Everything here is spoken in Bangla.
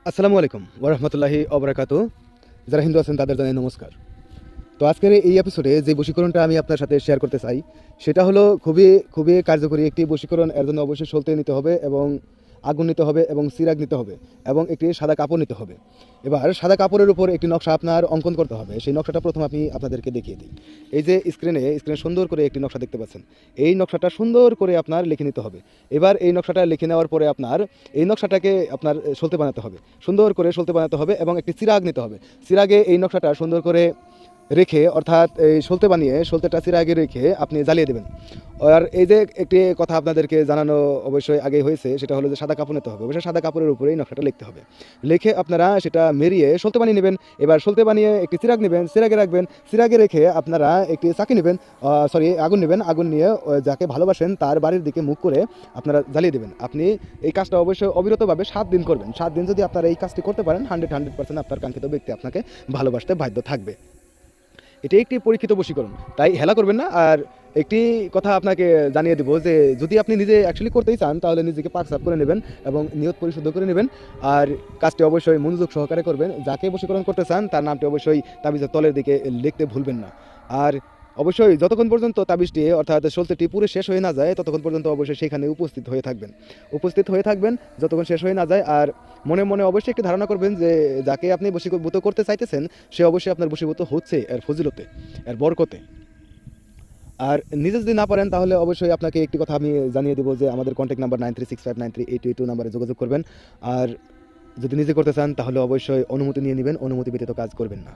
আসসালামু আলাইকুম ওরহমতুল্লাহি অবরাকাতু। যারা হিন্দু আছেন তাদের জানাই নমস্কার। তো আজকের এই এপিসোডে যে বশীকরণটা আমি আপনার সাথে শেয়ার করতে চাই সেটা হলো খুবই খুবই কার্যকরী একটি বশীকরণ। এর জন্য অবশ্যই সলতে নিতে হবে এবং আগুন নিতে হবে এবং সিরাগ নিতে হবে এবং একটি সাদা কাপড় নিতে হবে। এবার সাদা কাপড়ের উপর একটি নকশা আপনার অঙ্কন করতে হবে। সেই নকশাটা প্রথম আমি আপনাদেরকে দেখিয়ে দিই। এই যে স্ক্রিনে সুন্দর করে একটি নকশা দেখতে পাচ্ছেন। এই নকশাটা সুন্দর করে আপনার লিখে নিতে হবে। এবার এই নকশাটা লিখে নেওয়ার পরে আপনার এই নকশাটাকে আপনার সলতে বানাতে হবে, সুন্দর করে সলতে বানাতে হবে এবং একটি চিরাগ নিতে হবে। চিরাগে এই নকশাটা সুন্দর করে রেখে, অর্থাৎ এই সলতে বানিয়ে সলতেটা চিরাগে রেখে আপনি জ্বালিয়ে দেবেন। আর এই যে একটি কথা আপনাদেরকে জানানো অবশ্যই আগে হয়েছে, সেটা হলো যে সাদা কাপড় নিতে হবে। অবশ্যই সাদা কাপড়ের উপরে এই নকশাটা লিখতে হবে। লিখে আপনারা সেটা মেরিয়ে সলতে বানিয়ে নেবেন। এবার সলতে বানিয়ে একটি চিরাগ নেবেন, চিরাগে রাখবেন। চিরাগে রেখে আপনারা একটি চাকি নেবেন, আগুন নেবেন। আগুন নিয়ে যাকে ভালোবাসেন তার বাড়ির দিকে মুখ করে আপনারা জ্বালিয়ে দেবেন। আপনি এই কাজটা অবশ্যই অবিরতভাবে 7 দিন করবেন। 7 দিন যদি আপনারা এই কাজটি করতে পারেন, 100% আপনার কাঙ্ক্ষিত ব্যক্তি আপনাকে ভালোবাসতে বাধ্য থাকবে। এটি একটি পরীক্ষিত বশীকরণ, তাই হেলা করবেন না। আর একটি কথা আপনাকে জানিয়ে দেবো যে যদি আপনি নিজে অ্যাকচুয়ালি করতেই চান তাহলে নিজেকে পাক সাফ করে নেবেন এবং নিয়ত পরিশুদ্ধ করে নেবেন। আর কাজটি অবশ্যই মনোযোগ সহকারে করবেন। যাকে বশীকরণ করতে চান তার নামটি অবশ্যই তাবিজের তলের দিকে লিখতে ভুলবেন না। আর অবশ্যই যতক্ষণ পর্যন্ত তাবিজটি অর্থাৎ সলতেটি পুরো শেষ হয়ে না যায় ততক্ষণ পর্যন্ত অবশ্যই সেখানে উপস্থিত হয়ে থাকবেন যতক্ষণ শেষ হয়ে না যায়। আর মনে মনে অবশ্যই একটি ধারণা করবেন যে যাকে আপনি বশীভূত করতে চাইতেছেন সে অবশ্যই আপনার বশীভূত হচ্ছে এর ফজিলতে, এর বরকতে। আর নিজে যদি না পারেন তাহলে অবশ্যই আপনাকে একটি কথা আমি জানিয়ে দেবো যে আমাদের কন্ট্যাক্ট নাম্বার 9365938282 নাম্বারে যোগাযোগ করবেন। আর যদি নিজে করতে চান তাহলে অবশ্যই অনুমতি নিয়ে নেবেন, অনুমতি ব্যতীত কাজ করবেন না।